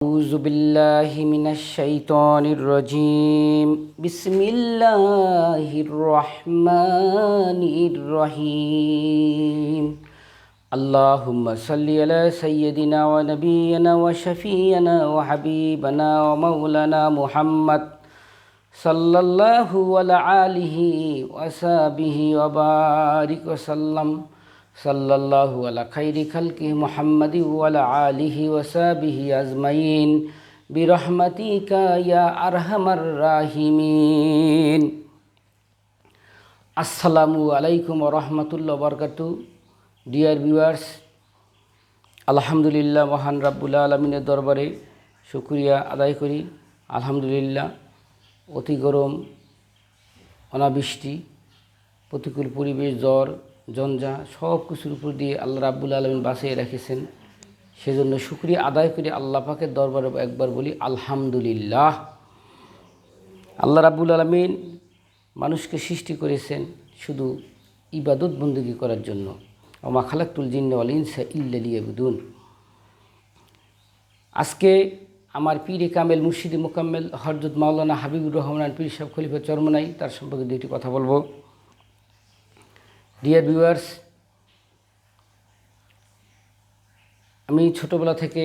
أعوذ بالله من الشيطان الرجيم بسم الله الرحمن الرحيم اللهم صل على سيدنا ونبينا وشفينا وحبيبنا ومولانا محمد صلى الله على آله وصحبه وبارك وسلم সাল্লাল্লাহু আলা খাইরি খালকি মুহাম্মাদি ওয়া আলা আলিহি ওয়া সাহবিহি আজমাইন বিরহমাতিকা ইয়া আরহামার রাহিমিন। আসসালামু আলাইকুম ওয়া রাহমাতুল্লাহি ওয়া বারাকাতুহু। ডিয়ার ভিউয়ার্স, আলহামদুলিল্লাহ মহান রাব্বুল আলামিনের দরবারে শুকরিয়া আদায় করি। আলহামদুলিল্লাহ, অতি গরম, অনাবৃষ্টি, প্রতিকূল পরিবেশ, জ্বর জঞ্জা সব কিছুর উপর দিয়ে আল্লাহ রাব্বুল আলামিন বাঁচিয়ে রেখেছেন। সেজন্য শুকরিয়া আদায় করে আল্লাহ পাকের দরবারে একবার বলি আলহামদুলিল্লাহ। আল্লাহ রাব্বুল আলামিন মানুষকে সৃষ্টি করেছেন শুধু ইবাদত বন্দেগী করার জন্য। ওমা খালাকতুল জিন্না ওয়াল ইনসা ইল্লা লিয়াবুদুন। আজকে আমার পীরে কামেল মুর্শিদে মোকাম্মেল হযরত মাওলানা হাবিবুর রহমান পীর সাহেব খলিফা চরমনাই, তার সম্পর্কে দুইটি কথা বলবো। ডিয়ার ভিউয়ার্স, আমি ছোটোবেলা থেকে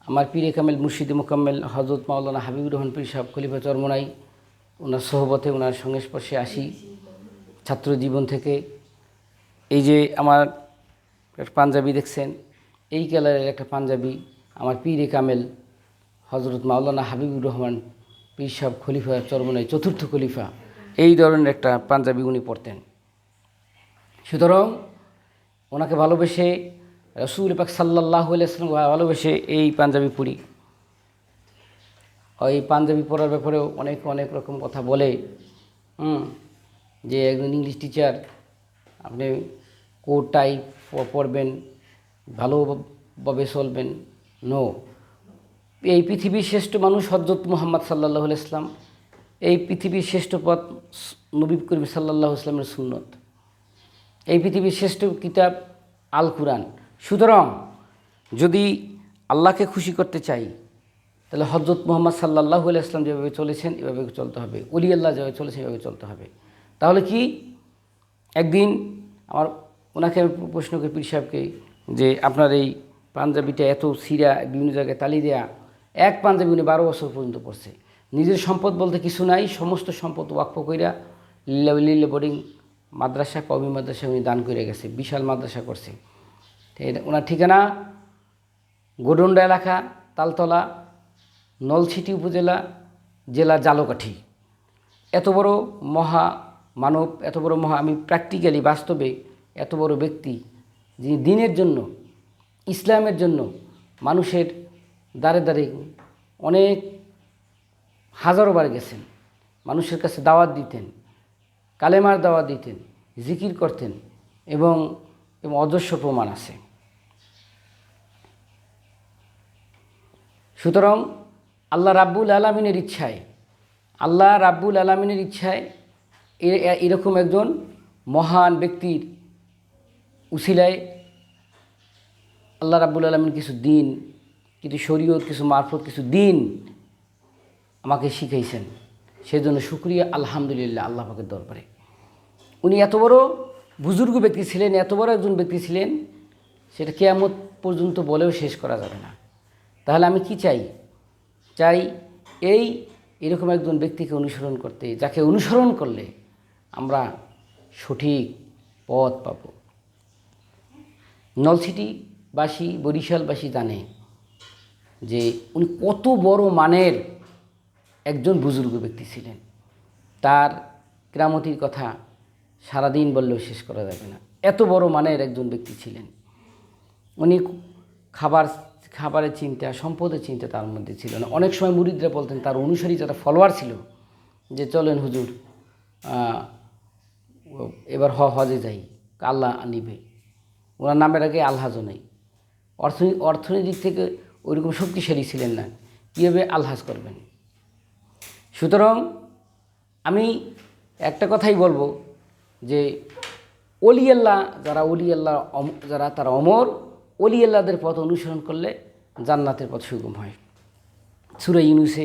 আমার পীরে কামেল মুর্শিদে মোকাম্মেল হযরত মাওলানা হাবিবুর রহমান পীর সাহেব খলিফা চরমনাই, ওনার সোহবতে, ওনার সংস্পর্শে আসি ছাত্র জীবন থেকে। এই যে আমার একটা পাঞ্জাবি দেখছেন, এই কালারের একটা পাঞ্জাবি আমার পীরে কামেল হযরত মাওলানা হাবিবুর রহমান পীর সাহেব খলিফা চরমনাই, চতুর্থ খলিফা, এই ধরনের একটা পাঞ্জাবি উনি পরতেন। সুতরাং ওনাকে ভালোবেসে, রাসূল পাক সাল্লাল্লাহু আলাইহি ওয়াসাল্লাম ভালোবেসে এই পাঞ্জাবি পরি। ওই পাঞ্জাবি পরার ব্যাপারেও অনেক রকম কথা বলে, যে একজন ইংলিশ টিচার, আপনি কোট টাই পরবেন, ভালোভাবে চলবেন। নো, এই পৃথিবীর শ্রেষ্ঠ মানুষ হযরত মুহাম্মদ সাল্লাল্লাহু আলাইহি ওয়াসাল্লাম। এই পৃথিবীর শ্রেষ্ঠ পথ নবী করিম সাল্লাল্লাহু আলাইহি ওয়াসাল্লামের সুন্নত। এই পৃথিবীর শ্রেষ্ঠ কিতাব আল কুরআন। সুতরাং যদি আল্লাহকে খুশি করতে চাই, তাহলে হযরত মুহাম্মদ সাল্লাল্লাহু আলাইহি ওয়াসাল্লাম যেভাবে চলেছেন এভাবে চলতে হবে, ওলি আল্লাহ যেভাবে চলেছেন এভাবে চলতে হবে। তাহলে কি, একদিন ওনাকে প্রশ্ন করি পীর সাহেবকে, যে আপনার এই পাঞ্জাবিটা এত সিরা, বিভিন্ন জায়গায় তালি দেয়া, এক পাঞ্জাবি উনি 12 বছর পর্যন্ত পড়ছে। নিজের সম্পদ বলতে কিছু নাই, সমস্ত সম্পদ ওয়াকফ কইরা লিল্লা বোর্ডিং মাদ্রাসা, কওমি মাদ্রাসা উনি দান করে গেছে, বিশাল মাদ্রাসা করছে। ওনার ঠিকানা গোডন্ডা এলাকা, তালতলা, নলছিটি উপজেলা, জেলা ঝালকাঠি। এত বড় মহা মানব, এত বড় আমি প্র্যাকটিক্যালি বাস্তবে এত বড় ব্যক্তি, যিনি দিনের জন্য, ইসলামের জন্য মানুষের দ্বারে দ্বারে অনেক হাজারো বার গেছেন, মানুষের কাছে দাওয়াত দিতেন, কালেমার দাওয়াত দিতেন, জিকির করতেন, এবং অজস্র প্রমাণ আছে। সুতরাং আল্লাহ রাব্বুল আলামিনের ইচ্ছায় এরকম একজন মহান ব্যক্তির উসিলায় আল্লাহ রাব্বুল আলামিন কিছু দিন, কিছু শরীয়ত, কিছু মারফত, কিছু দিন আমাকে শিখাইছেন। সেজন্য শুকরিয়া আলহামদুলিল্লাহ আল্লাহ পাকের দরবারে। উনি এত বড় বুজুর্গ ব্যক্তি ছিলেন, এত বড় একজন ব্যক্তি ছিলেন, সেটা কিয়ামত পর্যন্ত বলেও শেষ করা যাবে না। তাহলে আমি কি চাই এরকম একজন ব্যক্তিকে অনুসরণ করতে, যাকে অনুসরণ করলে আমরা সঠিক পথ পাব। নলছিটিবাসী, বরিশালবাসী জানে যে উনি কত বড় মানের একজন বুজুর্গ ব্যক্তি ছিলেন। তার কেরামতির কথা সারাদিন বললেও শেষ করা যাবে না, এত বড় মানের একজন ব্যক্তি ছিলেন। উনি খাবারের চিন্তা, সম্পদের চিন্তা তার মধ্যে ছিল না। অনেক সময় মুরিদরা বলতেন, তার অনুসারী যারা ফলোয়ার ছিল, যে চলেন হুজুর, এবার হজে যাই, আল্লাহ নিবে। ওনার নামের আগে আলহাজ নেই। অর্থনৈতিক থেকে ওইরকম শক্তিশালী ছিলেন না, কীভাবে আলহাজ করবেন। সুতরাং আমি একটা কথাই বলবো, যে যারা তারা অমর, অলি আল্লাহদের পথ অনুসরণ করলে জান্নাতের পথ সুগম হয়। সূরা ইউনূসে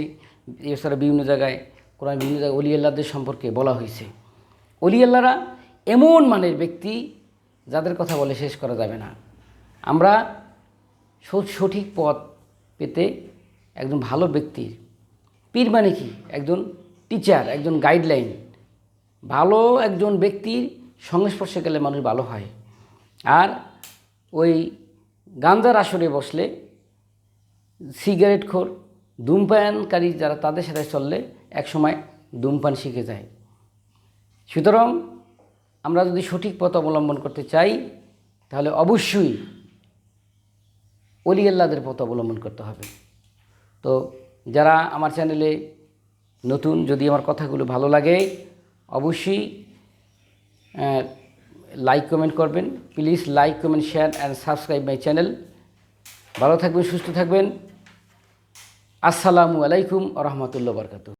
এছাড়া বিভিন্ন জায়গায় কোরআন বিভিন্ন জায়গায় অলি আল্লাহদের সম্পর্কে বলা হয়েছে। অলি আল্লাহরা এমন মানের ব্যক্তি যাদের কথা বলে শেষ করা যাবে না। আমরা সঠিক পথ পেতে একজন ভালো ব্যক্তির, পীর মানে কি? একজন টিচার, একজন গাইডলাইন। ভালো একজন ব্যক্তির সংস্পর্শে গেলে মানুষ ভালো হয়। আর ওই গাঞ্জার আসরে বসলে, সিগারেটখোর, ধূমপানকারী যারা, তাদের সাথে চললে একসময় ধূমপান শিখে যায়। সুতরাং আমরা যদি সঠিক পথ অবলম্বন করতে চাই তাহলে অবশ্যই অলি আল্লাহদের পথ অবলম্বন করতে হবে। তো যারা আমার চ্যানেলে নতুন, যদি আমার কথাগুলো ভালো লাগে অবশ্যই লাইক কমেন্ট করবেন। Please like comment share and subscribe my channel. ভালো থাকবেন, সুস্থ থাকবেন। আসসালামু আলাইকুম ওয়া রাহমাতুল্লাহি ওয়া বারাকাতুহু।